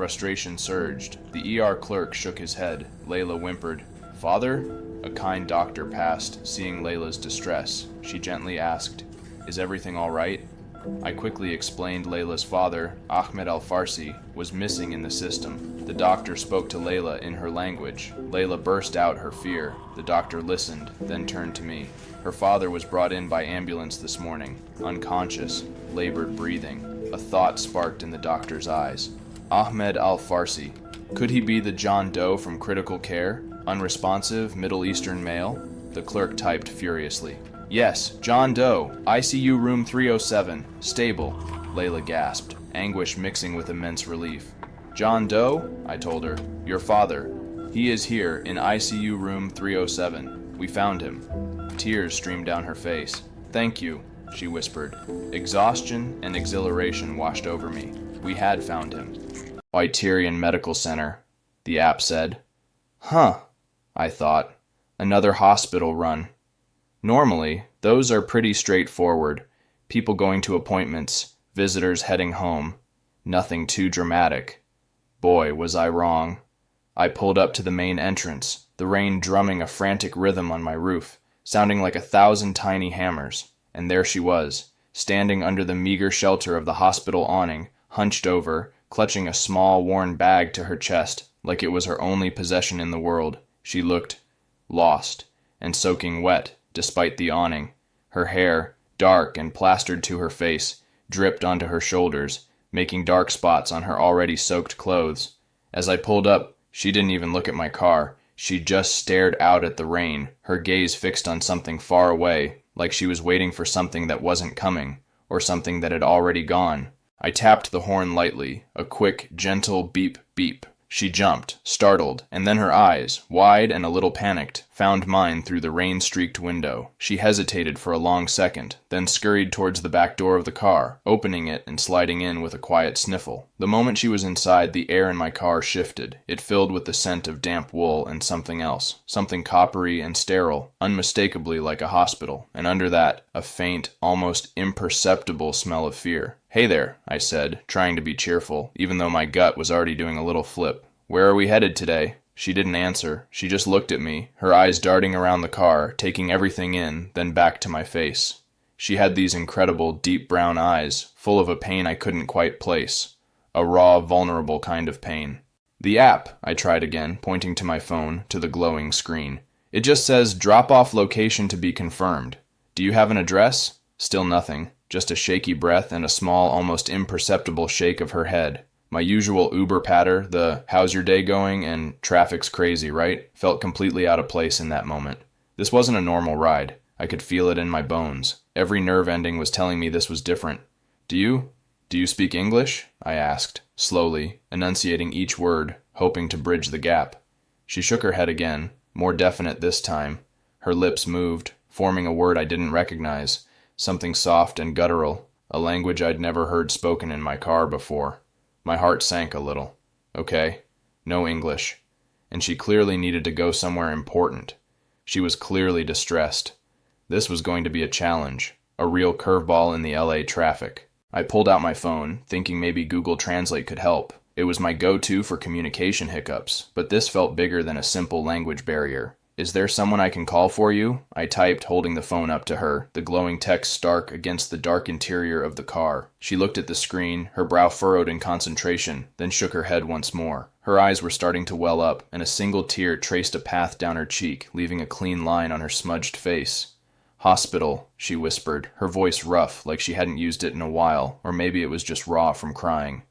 Frustration surged. The ER clerk shook his head. Layla whimpered. "Father?" A kind doctor passed, seeing Layla's distress. She gently asked, "Is everything all right?" I quickly explained Layla's father, Ahmed Al-Farsi, was missing in the system. The doctor spoke to Layla in her language. Layla burst out her fear. The doctor listened, then turned to me. Her father was brought in by ambulance this morning, unconscious, labored breathing. A thought sparked in the doctor's eyes. Ahmed Al-Farsi. Could he be the John Doe from Critical Care? Unresponsive, Middle Eastern male? The clerk typed furiously. "Yes, John Doe, ICU room 307, stable," Layla gasped, anguish mixing with immense relief. "John Doe?" I told her. "Your father. He is here in ICU room 307. We found him." Tears streamed down her face. "Thank you," she whispered. Exhaustion and exhilaration washed over me. We had found him. Whiterian Medical Center, the app said. Huh, I thought. Another hospital run. Normally, those are pretty straightforward. People going to appointments, visitors heading home. Nothing too dramatic. Boy, was I wrong. I pulled up to the main entrance, the rain drumming a frantic rhythm on my roof, sounding like 1,000 tiny hammers. And there she was, standing under the meager shelter of the hospital awning, hunched over, clutching a small, worn bag to her chest, like it was her only possession in the world. She looked lost and soaking wet, despite the awning. Her hair, dark and plastered to her face, dripped onto her shoulders, making dark spots on her already soaked clothes. As I pulled up, she didn't even look at my car. She just stared out at the rain, her gaze fixed on something far away, like she was waiting for something that wasn't coming, or something that had already gone. I tapped the horn lightly, a quick, gentle beep beep. She jumped, startled, and then her eyes, wide and a little panicked, found mine through the rain-streaked window. She hesitated for a long second, then scurried towards the back door of the car, opening it and sliding in with a quiet sniffle. The moment she was inside, the air in my car shifted. It filled with the scent of damp wool and something else, something coppery and sterile, unmistakably like a hospital, and under that, a faint, almost imperceptible smell of fear. "Hey there," I said, trying to be cheerful, even though my gut was already doing a little flip. "Where are we headed today?" She didn't answer. She just looked at me, her eyes darting around the car, taking everything in, then back to my face. She had these incredible, deep brown eyes, full of a pain I couldn't quite place. A raw, vulnerable kind of pain. "The app," I tried again, pointing to my phone, to the glowing screen. "It just says, drop-off location to be confirmed. Do you have an address?" Still nothing. Just a shaky breath and a small, almost imperceptible shake of her head. My usual Uber patter, the "how's your day going" and "traffic's crazy, right?" felt completely out of place in that moment. This wasn't a normal ride. I could feel it in my bones. Every nerve ending was telling me this was different. Do you speak English?" I asked, slowly, enunciating each word, hoping to bridge the gap. She shook her head again, more definite this time. Her lips moved, forming a word I didn't recognize. Something soft and guttural, a language I'd never heard spoken in my car before. My heart sank a little. Okay, no English. And she clearly needed to go somewhere important. She was clearly distressed. This was going to be a challenge, a real curveball in the LA traffic. I pulled out my phone, thinking maybe Google Translate could help. It was my go-to for communication hiccups, but this felt bigger than a simple language barrier. "Is there someone I can call for you?" I typed, holding the phone up to her, the glowing text stark against the dark interior of the car. She looked at the screen, her brow furrowed in concentration, then shook her head once more. Her eyes were starting to well up, and a single tear traced a path down her cheek, leaving a clean line on her smudged face. "Hospital," she whispered, her voice rough, like she hadn't used it in a while, or maybe it was just raw from crying.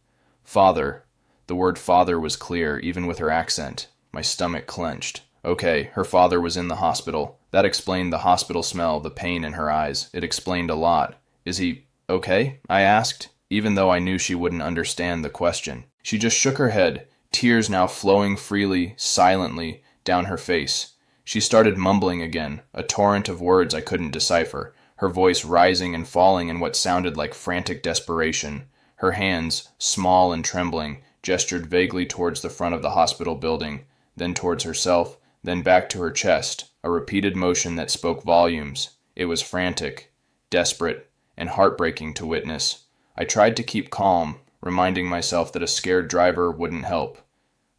"Father." The word father was clear, even with her accent. My stomach clenched. Okay, her father was in the hospital. That explained the hospital smell, the pain in her eyes. It explained a lot. "Is he okay?" I asked, even though I knew she wouldn't understand the question. She just shook her head, tears now flowing freely, silently, down her face. She started mumbling again, a torrent of words I couldn't decipher, her voice rising and falling in what sounded like frantic desperation. Her hands, small and trembling, gestured vaguely towards the front of the hospital building, then towards herself, then back to her chest, a repeated motion that spoke volumes. It was frantic, desperate, and heartbreaking to witness. I tried to keep calm, reminding myself that a scared driver wouldn't help.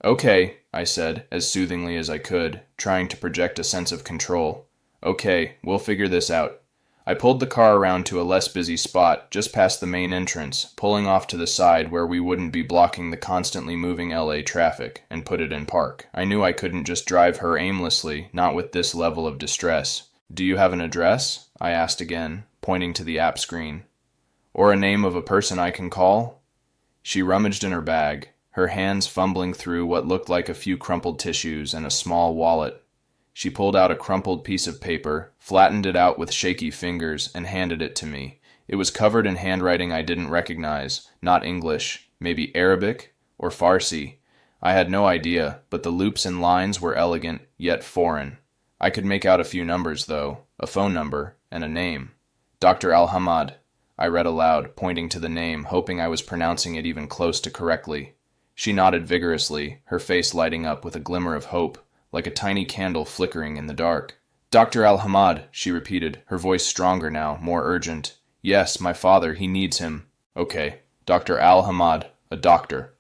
"Okay," I said, as soothingly as I could, trying to project a sense of control. "Okay, we'll figure this out." I pulled the car around to a less busy spot, just past the main entrance, pulling off to the side where we wouldn't be blocking the constantly moving LA traffic, and put it in park. I knew I couldn't just drive her aimlessly, not with this level of distress. "Do you have an address?" I asked again, pointing to the app screen. "Or a name of a person I can call?" She rummaged in her bag, her hands fumbling through what looked like a few crumpled tissues and a small wallet. She pulled out a crumpled piece of paper, flattened it out with shaky fingers, and handed it to me. It was covered in handwriting I didn't recognize, not English, maybe Arabic or Farsi. I had no idea, but the loops and lines were elegant, yet foreign. I could make out a few numbers, though, a phone number, and a name. "Dr. Al-Hamad," I read aloud, pointing to the name, hoping I was pronouncing it even close to correctly. She nodded vigorously, her face lighting up with a glimmer of hope, like a tiny candle flickering in the dark. "Dr. Al-Hamad," she repeated, her voice stronger now, more urgent. "Yes, my father, he needs him." "Okay, Dr. Al-Hamad, a doctor."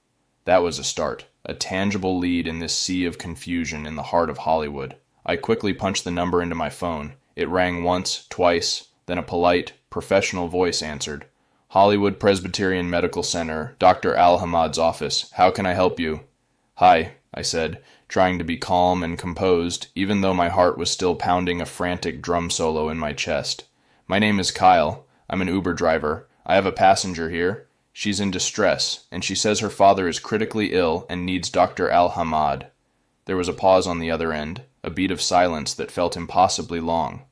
That was a start, a tangible lead in this sea of confusion in the heart of Hollywood. I quickly punched the number into my phone. It rang once, twice, then a polite, professional voice answered. "Hollywood Presbyterian Medical Center, Dr. Al-Hamad's office. How can I help you?" "Hi," I said, trying to be calm and composed, even though my heart was still pounding a frantic drum solo in my chest. "My name is Kyle. I'm an Uber driver. I have a passenger here. She's in distress, and she says her father is critically ill and needs Dr. Al-Hamad." There was a pause on the other end, a beat of silence that felt impossibly long.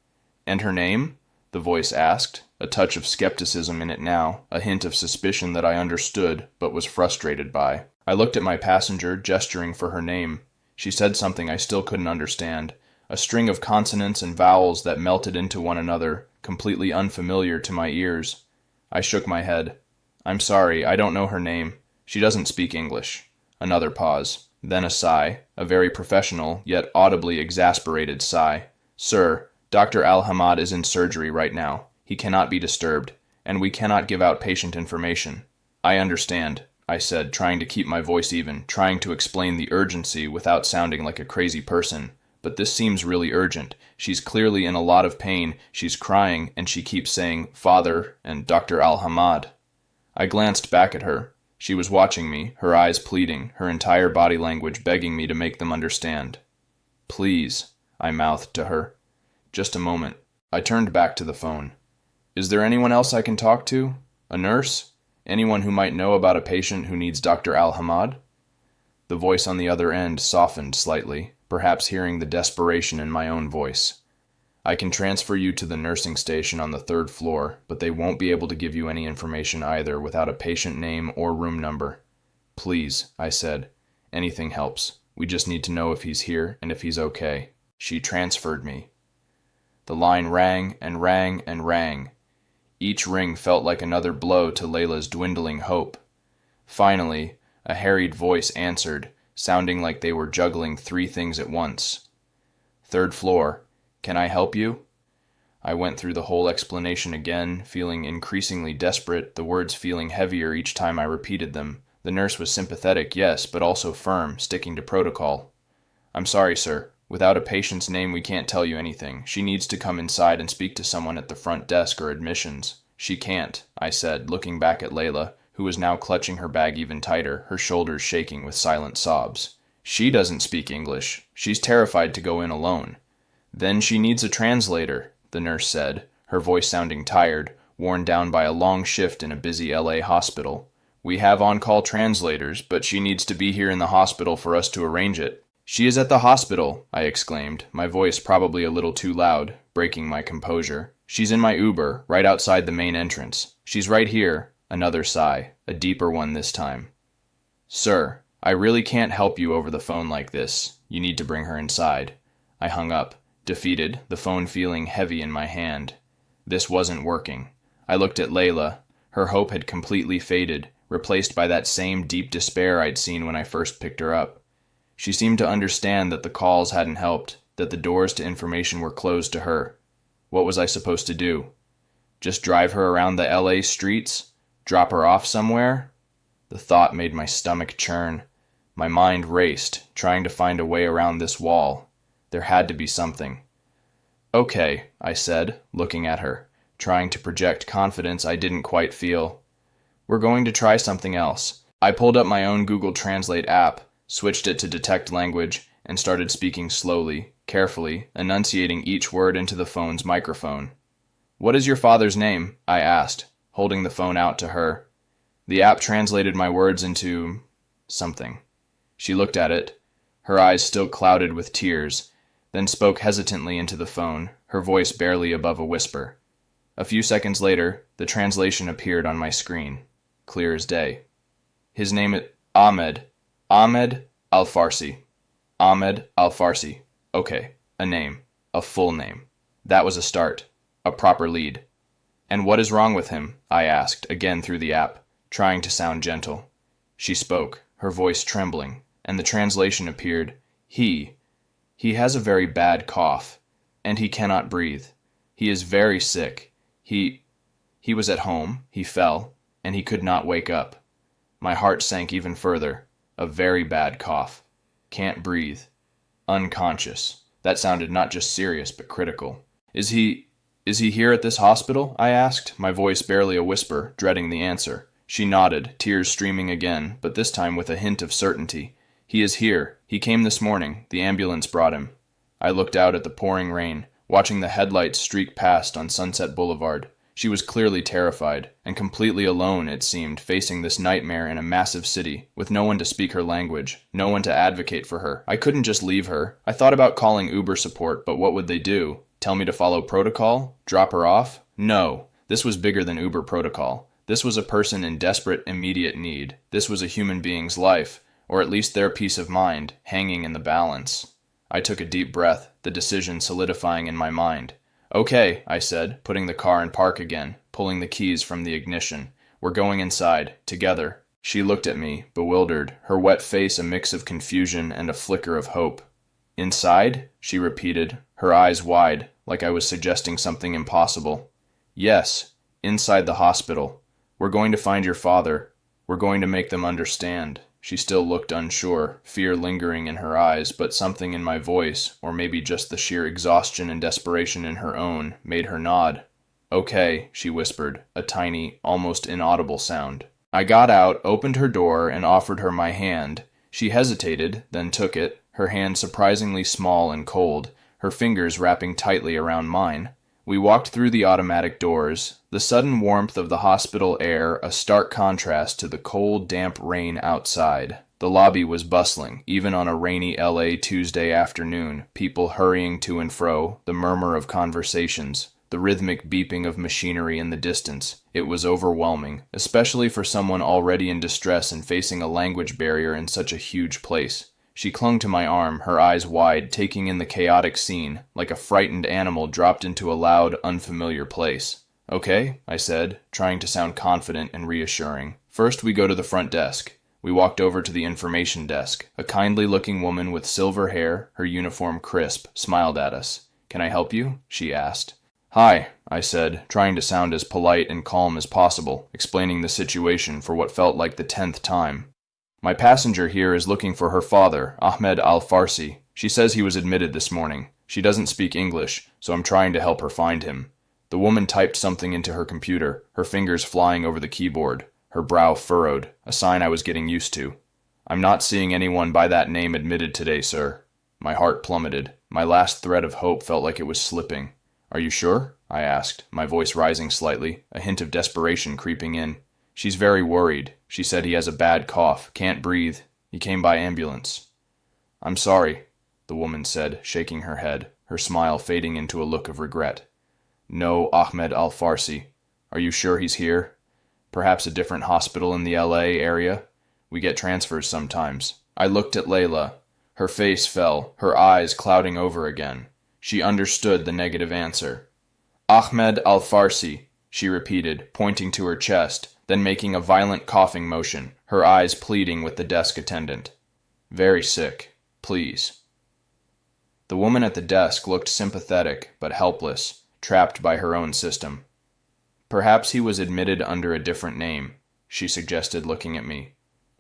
"And her name?" the voice asked, a touch of skepticism in it now, a hint of suspicion that I understood but was frustrated by. I looked at my passenger, gesturing for her name. She said something I still couldn't understand, a string of consonants and vowels that melted into one another, completely unfamiliar to my ears. I shook my head. "I'm sorry, I don't know her name. She doesn't speak English." Another pause, then a sigh, a very professional, yet audibly exasperated sigh. "Sir, Dr. Al-Hamad is in surgery right now. He cannot be disturbed, and we cannot give out patient information." "I understand," I said, trying to keep my voice even, trying to explain the urgency without sounding like a crazy person. "But this seems really urgent. She's clearly in a lot of pain, she's crying, and she keeps saying, 'Father' and 'Dr. Al-Hamad.'" I glanced back at her. She was watching me, her eyes pleading, her entire body language begging me to make them understand. "Please," I mouthed to her. "Just a moment." I turned back to the phone. "Is there anyone else I can talk to? A nurse? Anyone who might know about a patient who needs Dr. Al-Hamad?" The voice on the other end softened slightly, perhaps hearing the desperation in my own voice. "I can transfer you to the nursing station on the 3rd floor, but they won't be able to give you any information either without a patient name or room number." "Please," I said. "Anything helps. We just need to know if he's here and if he's okay." She transferred me. The line rang and rang and rang. Each ring felt like another blow to Layla's dwindling hope. Finally, a harried voice answered, sounding like they were juggling 3 things at once. "3rd floor. Can I help you?" I went through the whole explanation again, feeling increasingly desperate, the words feeling heavier each time I repeated them. The nurse was sympathetic, yes, but also firm, sticking to protocol. "I'm sorry, sir. Without a patient's name, we can't tell you anything. She needs to come inside and speak to someone at the front desk or admissions." "She can't," I said, looking back at Layla, who was now clutching her bag even tighter, her shoulders shaking with silent sobs. "She doesn't speak English. She's terrified to go in alone." "Then she needs a translator," the nurse said, her voice sounding tired, worn down by a long shift in a busy LA hospital. "We have on-call translators, but she needs to be here in the hospital for us to arrange it." "She is at the hospital," I exclaimed, my voice probably a little too loud, breaking my composure. "She's in my Uber, right outside the main entrance. She's right here." Another sigh, a deeper one this time. "Sir, I really can't help you over the phone like this. You need to bring her inside." I hung up, defeated, the phone feeling heavy in my hand. This wasn't working. I looked at Layla. Her hope had completely faded, replaced by that same deep despair I'd seen when I first picked her up. She seemed to understand that the calls hadn't helped, that the doors to information were closed to her. What was I supposed to do? Just drive her around the LA streets? Drop her off somewhere? The thought made my stomach churn. My mind raced, trying to find a way around this wall. There had to be something. "Okay," I said, looking at her, trying to project confidence I didn't quite feel. "We're going to try something else." I pulled up my own Google Translate app, switched it to detect language, and started speaking slowly, carefully, enunciating each word into the phone's microphone. "What is your father's name?" I asked, holding the phone out to her. The app translated my words into something. She looked at it, her eyes still clouded with tears, then spoke hesitantly into the phone, her voice barely above a whisper. A few seconds later, the translation appeared on my screen, clear as day. "His name is Ahmed Al-Farsi. Ahmed Al-Farsi. Okay, a name, a full name. That was a start, a proper lead. And what is wrong with him?" I asked, again through the app, trying to sound gentle. She spoke, her voice trembling, and the translation appeared. He has a very bad cough, and he cannot breathe. He is very sick. He was at home, he fell, and he could not wake up. My heart sank even further. A very bad cough. Can't breathe. Unconscious. That sounded not just serious, but critical. Is he here at this hospital?" I asked, my voice barely a whisper, dreading the answer. She nodded, tears streaming again, but this time with a hint of certainty. "He is here. He came this morning. The ambulance brought him." I looked out at the pouring rain, watching the headlights streak past on Sunset Boulevard. She was clearly terrified, and completely alone, it seemed, facing this nightmare in a massive city, with no one to speak her language, no one to advocate for her. I couldn't just leave her. I thought about calling Uber support, but what would they do? Tell me to follow protocol? Drop her off? No. This was bigger than Uber protocol. This was a person in desperate, immediate need. This was a human being's life, or at least their peace of mind, hanging in the balance. I took a deep breath, the decision solidifying in my mind. "Okay," I said, putting the car in park again, pulling the keys from the ignition. "We're going inside, together." She looked at me, bewildered, her wet face a mix of confusion and a flicker of hope. "Inside?" she repeated, her eyes wide, like I was suggesting something impossible. "Yes, inside the hospital. We're going to find your father. We're going to make them understand." She still looked unsure, fear lingering in her eyes, but something in my voice, or maybe just the sheer exhaustion and desperation in her own, made her nod. "Okay," she whispered, a tiny, almost inaudible sound. I got out, opened her door, and offered her my hand. She hesitated, then took it, her hand surprisingly small and cold, her fingers wrapping tightly around mine. We walked through the automatic doors, the sudden warmth of the hospital air a stark contrast to the cold, damp rain outside. The lobby was bustling, even on a rainy LA Tuesday afternoon, people hurrying to and fro, the murmur of conversations, the rhythmic beeping of machinery in the distance. It was overwhelming, especially for someone already in distress and facing a language barrier in such a huge place. She clung to my arm, her eyes wide, taking in the chaotic scene, like a frightened animal dropped into a loud, unfamiliar place. "Okay," I said, trying to sound confident and reassuring. "First we go to the front desk." We walked over to the information desk. A kindly-looking woman with silver hair, her uniform crisp, smiled at us. "Can I help you?" she asked. "Hi," I said, trying to sound as polite and calm as possible, explaining the situation for what felt like the 10th time. "My passenger here is looking for her father, Ahmed Al-Farsi. She says he was admitted this morning. She doesn't speak English, so I'm trying to help her find him." The woman typed something into her computer, her fingers flying over the keyboard, her brow furrowed, a sign I was getting used to. "I'm not seeing anyone by that name admitted today, sir." My heart plummeted. My last thread of hope felt like it was slipping. "Are you sure?" I asked, my voice rising slightly, a hint of desperation creeping in. "She's very worried. She said he has a bad cough, can't breathe. He came by ambulance." "I'm sorry," the woman said, shaking her head, her smile fading into a look of regret. "No Ahmed Al-Farsi. Are you sure he's here? Perhaps a different hospital in the LA area? We get transfers sometimes." I looked at Layla. Her face fell, her eyes clouding over again. She understood the negative answer. "Ahmed Al-Farsi," she repeated, pointing to her chest, then making a violent coughing motion, her eyes pleading with the desk attendant. "Very sick. Please." The woman at the desk looked sympathetic, but helpless, trapped by her own system. "Perhaps he was admitted under a different name," she suggested, looking at me.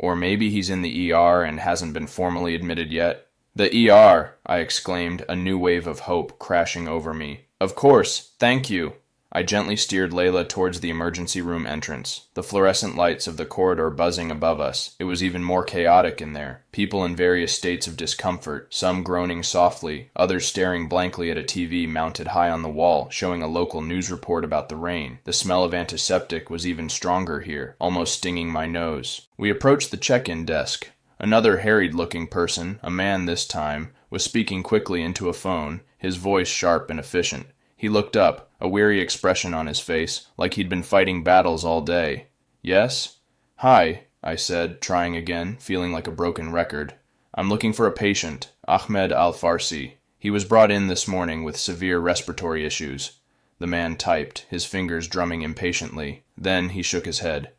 Or maybe he's in the ER and hasn't been formally admitted yet. The ER, I exclaimed, a new wave of hope crashing over me. Of course, thank you. I gently steered Layla towards the emergency room entrance, the fluorescent lights of the corridor buzzing above us. It was even more chaotic in there. People in various states of discomfort, some groaning softly, others staring blankly at a TV mounted high on the wall, showing a local news report about the rain. The smell of antiseptic was even stronger here, almost stinging my nose. We approached the check-in desk. Another harried-looking person, a man this time, was speaking quickly into a phone, his voice sharp and efficient. He looked up, a weary expression on his face, like he'd been fighting battles all day. Yes? Hi, I said, trying again, feeling like a broken record. I'm looking for a patient, Ahmed Al-Farsi. He was brought in this morning with severe respiratory issues. The man typed, his fingers drumming impatiently. Then he shook his head.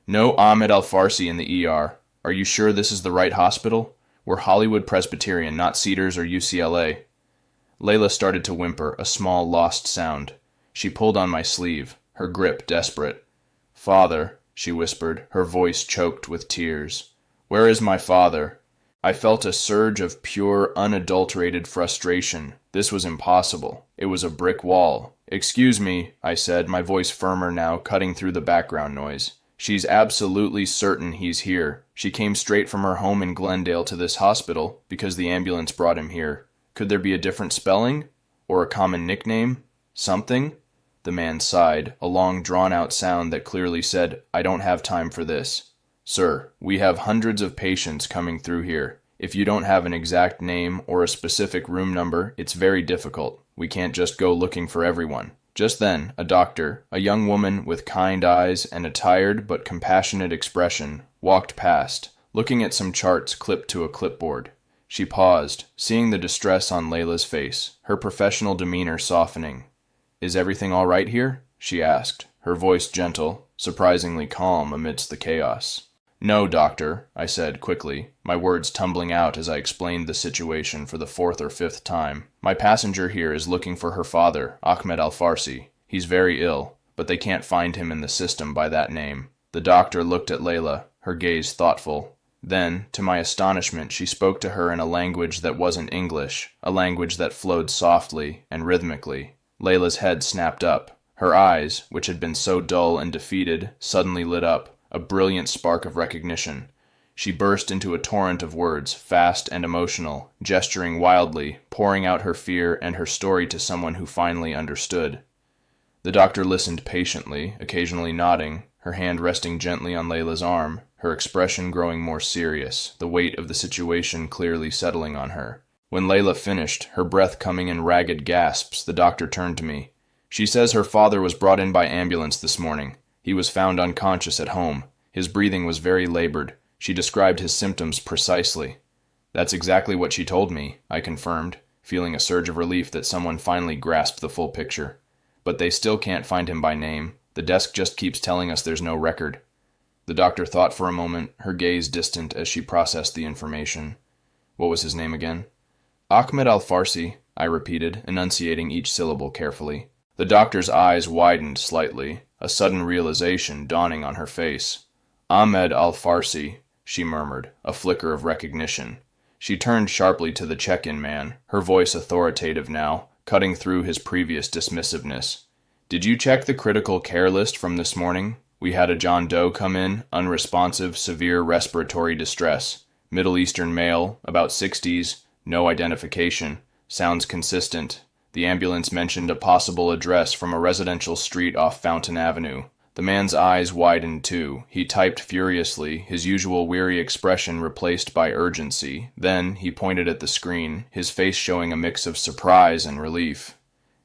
No Ahmed Al-Farsi in the ER. Are you sure this is the right hospital? We're Hollywood Presbyterian, not Cedars or UCLA. Layla started to whimper, a small, lost sound. She pulled on my sleeve, her grip desperate. Father, she whispered, her voice choked with tears. Where is my father? I felt a surge of pure, unadulterated frustration. This was impossible. It was a brick wall. Excuse me, I said, my voice firmer now, cutting through the background noise. She's absolutely certain he's here. She came straight from her home in Glendale to this hospital because the ambulance brought him here. Could there be a different spelling? Or a common nickname? Something? The man sighed, a long drawn-out sound that clearly said, I don't have time for this. Sir, we have hundreds of patients coming through here. If you don't have an exact name or a specific room number, it's very difficult. We can't just go looking for everyone. Just then, a doctor, a young woman with kind eyes and a tired but compassionate expression, walked past, looking at some charts clipped to a clipboard. She paused, seeing the distress on Layla's face, her professional demeanor softening. Is everything all right here? She asked, her voice gentle, surprisingly calm amidst the chaos. No, doctor, I said quickly, my words tumbling out as I explained the situation for the fourth or fifth time. My passenger here is looking for her father, Ahmed Al-Farsi. He's very ill, but they can't find him in the system by that name. The doctor looked at Layla, her gaze thoughtful. Then, to my astonishment, she spoke to her in a language that wasn't English, a language that flowed softly and rhythmically. Layla's head snapped up. Her eyes, which had been so dull and defeated, suddenly lit up, a brilliant spark of recognition. She burst into a torrent of words, fast and emotional, gesturing wildly, pouring out her fear and her story to someone who finally understood. The doctor listened patiently, occasionally nodding, her hand resting gently on Layla's arm, her expression growing more serious, the weight of the situation clearly settling on her. When Layla finished, her breath coming in ragged gasps, the doctor turned to me. She says her father was brought in by ambulance this morning. He was found unconscious at home. His breathing was very labored. She described his symptoms precisely. That's exactly what she told me, I confirmed, feeling a surge of relief that someone finally grasped the full picture. But they still can't find him by name. The desk just keeps telling us there's no record. The doctor thought for a moment, her gaze distant as she processed the information. What was his name again? Ahmed Al-Farsi, I repeated, enunciating each syllable carefully. The doctor's eyes widened slightly, a sudden realization dawning on her face. Ahmed Al-Farsi, she murmured, a flicker of recognition. She turned sharply to the check-in man, her voice authoritative now, cutting through his previous dismissiveness. Did you check the critical care list from this morning? We had a John Doe come in, unresponsive, severe respiratory distress. Middle Eastern male, about 60s, no identification. Sounds consistent. The ambulance mentioned a possible address from a residential street off Fountain Avenue. The man's eyes widened too. He typed furiously, his usual weary expression replaced by urgency. Then he pointed at the screen, his face showing a mix of surprise and relief.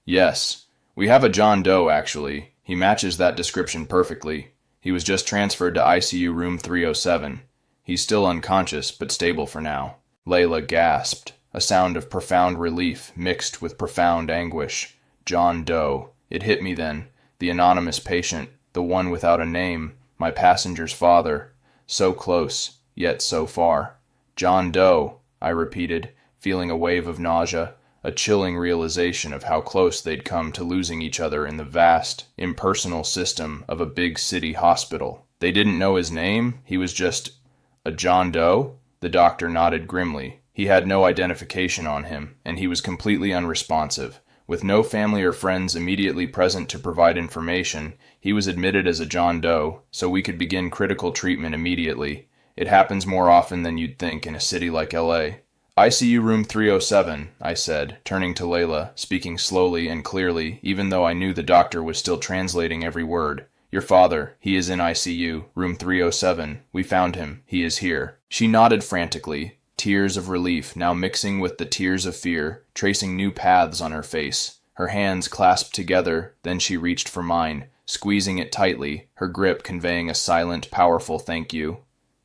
Yes, we have a John Doe, actually. He matches that description perfectly. He was just transferred to ICU room 307. He's still unconscious, but stable for now. Layla gasped, a sound of profound relief mixed with profound anguish. John Doe. It hit me then. The anonymous patient, the one without a name, my passenger's father. So close, yet so far. John Doe, I repeated, feeling a wave of nausea, a chilling realization of how close they'd come to losing each other in the vast, impersonal system of a big city hospital. They didn't know his name, he was just A John Doe? The doctor nodded grimly. He had no identification on him, and he was completely unresponsive. With no family or friends immediately present to provide information, he was admitted as a John Doe, so we could begin critical treatment immediately. It happens more often than you'd think in a city like LA. ICU room 307, I said, turning to Layla, speaking slowly and clearly, even though I knew the doctor was still translating every word. Your father, he is in ICU, room 307. We found him. He is here. She nodded frantically, tears of relief now mixing with the tears of fear, tracing new paths on her face. Her hands clasped together, then she reached for mine, squeezing it tightly, her grip conveying a silent, powerful thank you.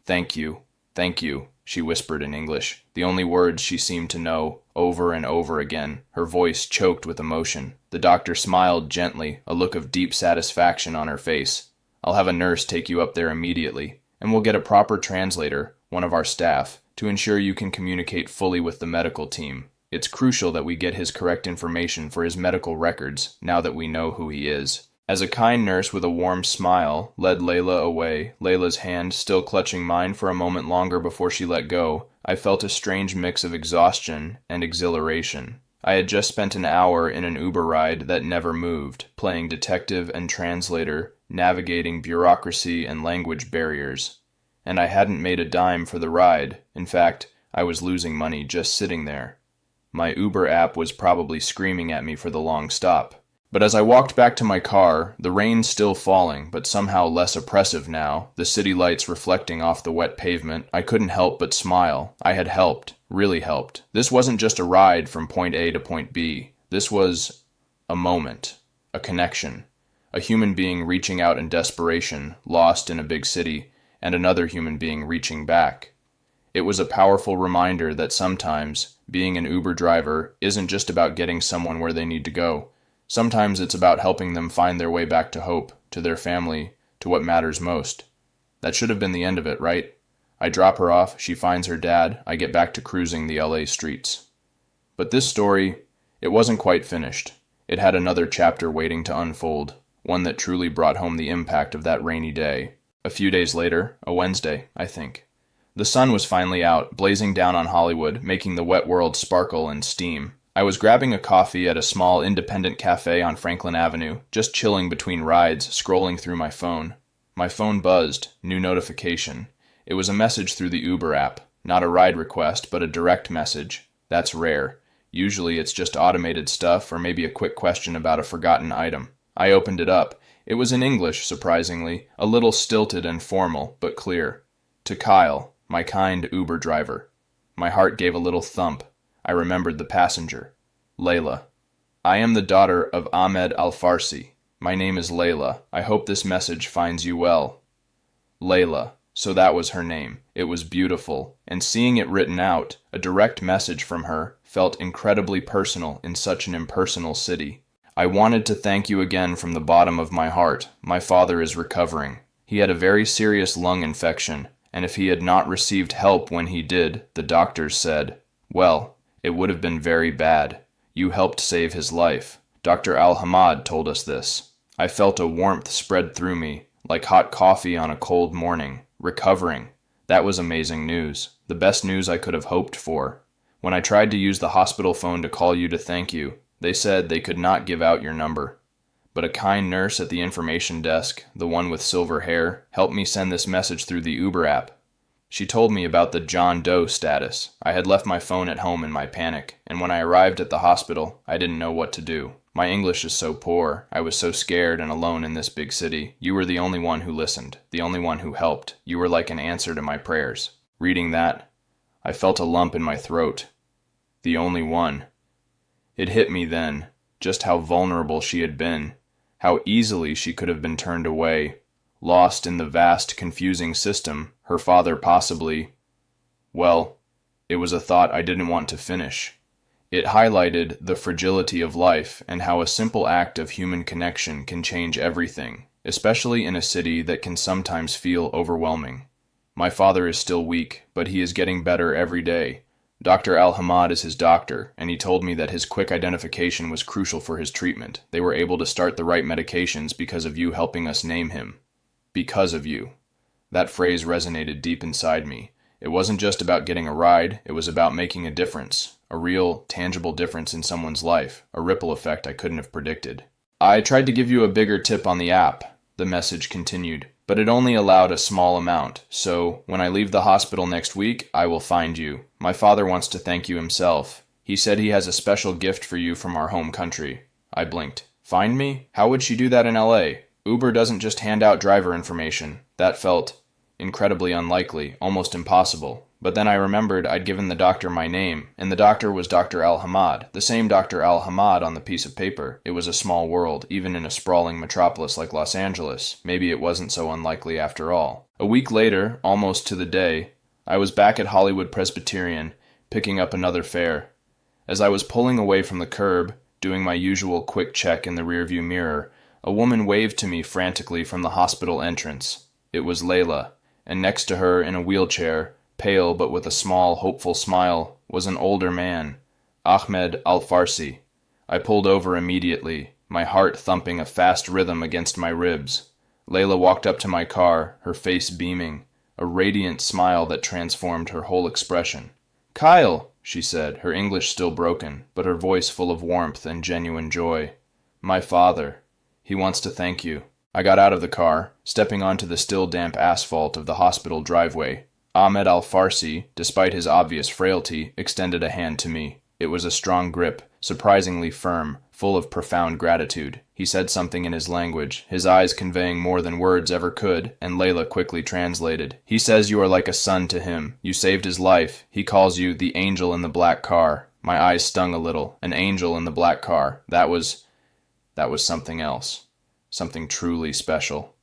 Thank you. Thank you, she whispered in English, the only words she seemed to know, over and over again, her voice choked with emotion. The doctor smiled gently, a look of deep satisfaction on her face. I'll have a nurse take you up there immediately, and we'll get a proper translator, one of our staff, to ensure you can communicate fully with the medical team. It's crucial that we get his correct information for his medical records, now that we know who he is. As a kind nurse with a warm smile led Layla away, Layla's hand still clutching mine for a moment longer before she let go, I felt a strange mix of exhaustion and exhilaration. I had just spent an hour in an Uber ride that never moved, playing detective and translator, navigating bureaucracy and language barriers. And I hadn't made a dime for the ride. In fact, I was losing money just sitting there. My Uber app was probably screaming at me for the long stop. But as I walked back to my car, the rain still falling, but somehow less oppressive now, the city lights reflecting off the wet pavement, I couldn't help but smile. I had helped, really helped. This wasn't just a ride from point A to point B. This was a moment, a connection, a human being reaching out in desperation, lost in a big city, and another human being reaching back. It was a powerful reminder that sometimes, being an Uber driver isn't just about getting someone where they need to go. Sometimes it's about helping them find their way back to hope, to their family, to what matters most. That should have been the end of it, right? I drop her off, she finds her dad, I get back to cruising the LA streets. But this story, it wasn't quite finished. It had another chapter waiting to unfold, one that truly brought home the impact of that rainy day. A few days later, a Wednesday, I think. The sun was finally out, blazing down on Hollywood, making the wet world sparkle and steam. I was grabbing a coffee at a small independent cafe on Franklin Avenue, just chilling between rides, scrolling through my phone. My phone buzzed, new notification. It was a message through the Uber app, not a ride request, but a direct message. That's rare. Usually it's just automated stuff or maybe a quick question about a forgotten item. I opened it up. It was in English, surprisingly, a little stilted and formal, but clear. To Kyle, my kind Uber driver. My heart gave a little thump. I remembered the passenger. Layla. I am the daughter of Ahmed Al-Farsi. My name is Layla. I hope this message finds you well. Layla. So that was her name. It was beautiful, and seeing it written out, a direct message from her, felt incredibly personal in such an impersonal city. I wanted to thank you again from the bottom of my heart. My father is recovering. He had a very serious lung infection, and if he had not received help when he did, the doctors said, well, it would have been very bad. You helped save his life. Dr. Al-Hamad told us this. I felt a warmth spread through me, like hot coffee on a cold morning. Recovering. That was amazing news. The best news I could have hoped for. When I tried to use the hospital phone to call you to thank you, they said they could not give out your number. But a kind nurse at the information desk, the one with silver hair, helped me send this message through the Uber app. She told me about the John Doe status. I had left my phone at home in my panic, and when I arrived at the hospital, I didn't know what to do. My English is so poor. I was so scared and alone in this big city. You were the only one who listened, the only one who helped. You were like an answer to my prayers. Reading that, I felt a lump in my throat. The only one. It hit me then, just how vulnerable she had been, how easily she could have been turned away. Lost in the vast, confusing system, her father possibly... Well, it was a thought I didn't want to finish. It highlighted the fragility of life and how a simple act of human connection can change everything, especially in a city that can sometimes feel overwhelming. My father is still weak, but he is getting better every day. Dr. Al-Hamad is his doctor, and he told me that his quick identification was crucial for his treatment. They were able to start the right medications because of you helping us name him. Because of you. That phrase resonated deep inside me. It wasn't just about getting a ride, it was about making a difference. A real, tangible difference in someone's life. A ripple effect I couldn't have predicted. I tried to give you a bigger tip on the app, the message continued, but it only allowed a small amount. So, when I leave the hospital next week, I will find you. My father wants to thank you himself. He said he has a special gift for you from our home country. I blinked. Find me? How would she do that in LA? Uber doesn't just hand out driver information. That felt incredibly unlikely, almost impossible. But then I remembered I'd given the doctor my name, and the doctor was Dr. Al-Hamad, the same Dr. Al-Hamad on the piece of paper. It was a small world, even in a sprawling metropolis like Los Angeles. Maybe it wasn't so unlikely after all. A week later, almost to the day, I was back at Hollywood Presbyterian, picking up another fare. As I was pulling away from the curb, doing my usual quick check in the rearview mirror, a woman waved to me frantically from the hospital entrance. It was Layla, and next to her, in a wheelchair, pale but with a small, hopeful smile, was an older man, Ahmed Al-Farsi. I pulled over immediately, my heart thumping a fast rhythm against my ribs. Layla walked up to my car, her face beaming, a radiant smile that transformed her whole expression. "Kyle," she said, her English still broken, but her voice full of warmth and genuine joy. "My father. He wants to thank you." I got out of the car, stepping onto the still damp asphalt of the hospital driveway. Ahmed Al-Farsi, despite his obvious frailty, extended a hand to me. It was a strong grip, surprisingly firm, full of profound gratitude. He said something in his language, his eyes conveying more than words ever could, and Layla quickly translated. "He says you are like a son to him. You saved his life. He calls you the angel in the black car." My eyes stung a little. An angel in the black car. That was something else. Something truly special.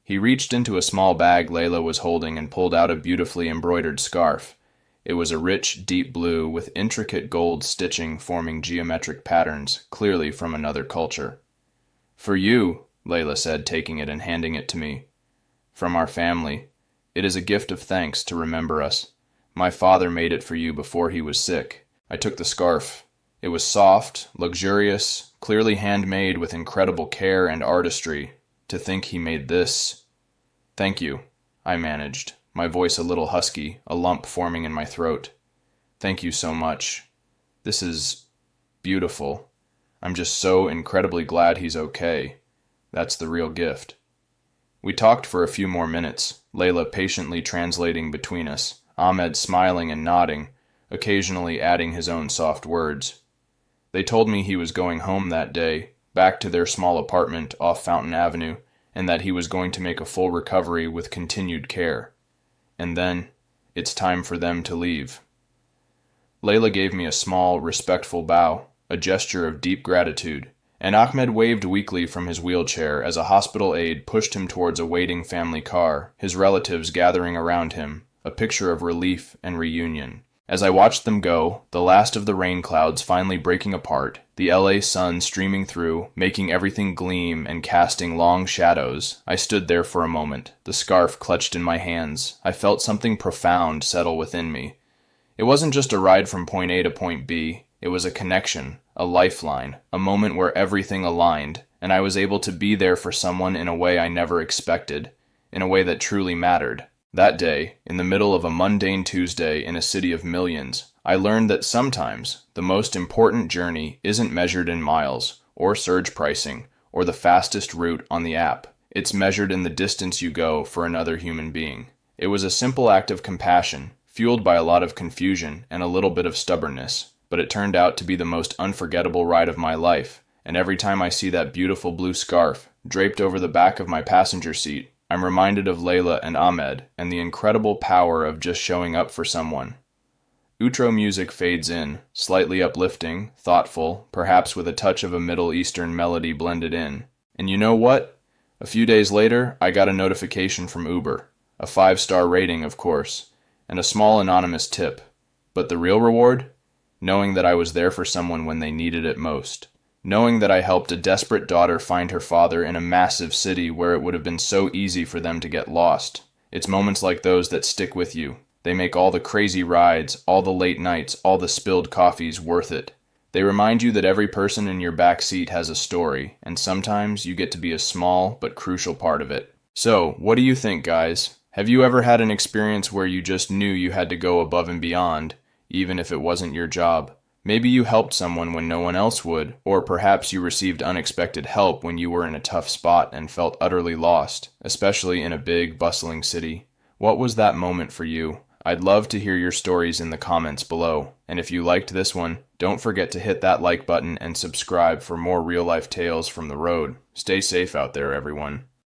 He reached into a small bag Layla was holding and pulled out a beautifully embroidered scarf. It was a rich, deep blue with intricate gold stitching forming geometric patterns, clearly from another culture. "For you," Layla said, taking it and handing it to me. "From our family. It is a gift of thanks to remember us. My father made it for you before he was sick." I took the scarf. It was soft, luxurious, clearly handmade with incredible care and artistry. To think he made this. "Thank you," I managed, my voice a little husky, a lump forming in my throat. "Thank you so much. This is beautiful. I'm just so incredibly glad he's okay. That's the real gift." We talked for a few more minutes, Layla patiently translating between us, Ahmed smiling and nodding, occasionally adding his own soft words. They told me he was going home that day, back to their small apartment off Fountain Avenue, and that he was going to make a full recovery with continued care. And then, it's time for them to leave. Layla gave me a small, respectful bow, a gesture of deep gratitude, and Ahmed waved weakly from his wheelchair as a hospital aide pushed him towards a waiting family car, his relatives gathering around him, a picture of relief and reunion. As I watched them go, the last of the rain clouds finally breaking apart, the LA sun streaming through, making everything gleam and casting long shadows, I stood there for a moment, the scarf clutched in my hands. I felt something profound settle within me. It wasn't just a ride from point A to point B, it was a connection, a lifeline, a moment where everything aligned, and I was able to be there for someone in a way I never expected, in a way that truly mattered. That day, in the middle of a mundane Tuesday in a city of millions, I learned that sometimes the most important journey isn't measured in miles, or surge pricing, or the fastest route on the app. It's measured in the distance you go for another human being. It was a simple act of compassion, fueled by a lot of confusion and a little bit of stubbornness, but it turned out to be the most unforgettable ride of my life, and every time I see that beautiful blue scarf draped over the back of my passenger seat, I'm reminded of Layla and Ahmed and the incredible power of just showing up for someone. Outro music fades in, slightly uplifting, thoughtful, perhaps with a touch of a Middle Eastern melody blended in. And you know what? A few days later, I got a notification from Uber. A 5-star rating, of course, and a small anonymous tip. But the real reward? Knowing that I was there for someone when they needed it most. Knowing that I helped a desperate daughter find her father in a massive city where it would have been so easy for them to get lost. It's moments like those that stick with you. They make all the crazy rides, all the late nights, all the spilled coffees worth it. They remind you that every person in your back seat has a story, and sometimes you get to be a small but crucial part of it. So, what do you think, guys? Have you ever had an experience where you just knew you had to go above and beyond, even if it wasn't your job? Maybe you helped someone when no one else would, or perhaps you received unexpected help when you were in a tough spot and felt utterly lost, especially in a big, bustling city. What was that moment for you? I'd love to hear your stories in the comments below. And if you liked this one, don't forget to hit that like button and subscribe for more real-life tales from the road. Stay safe out there, everyone.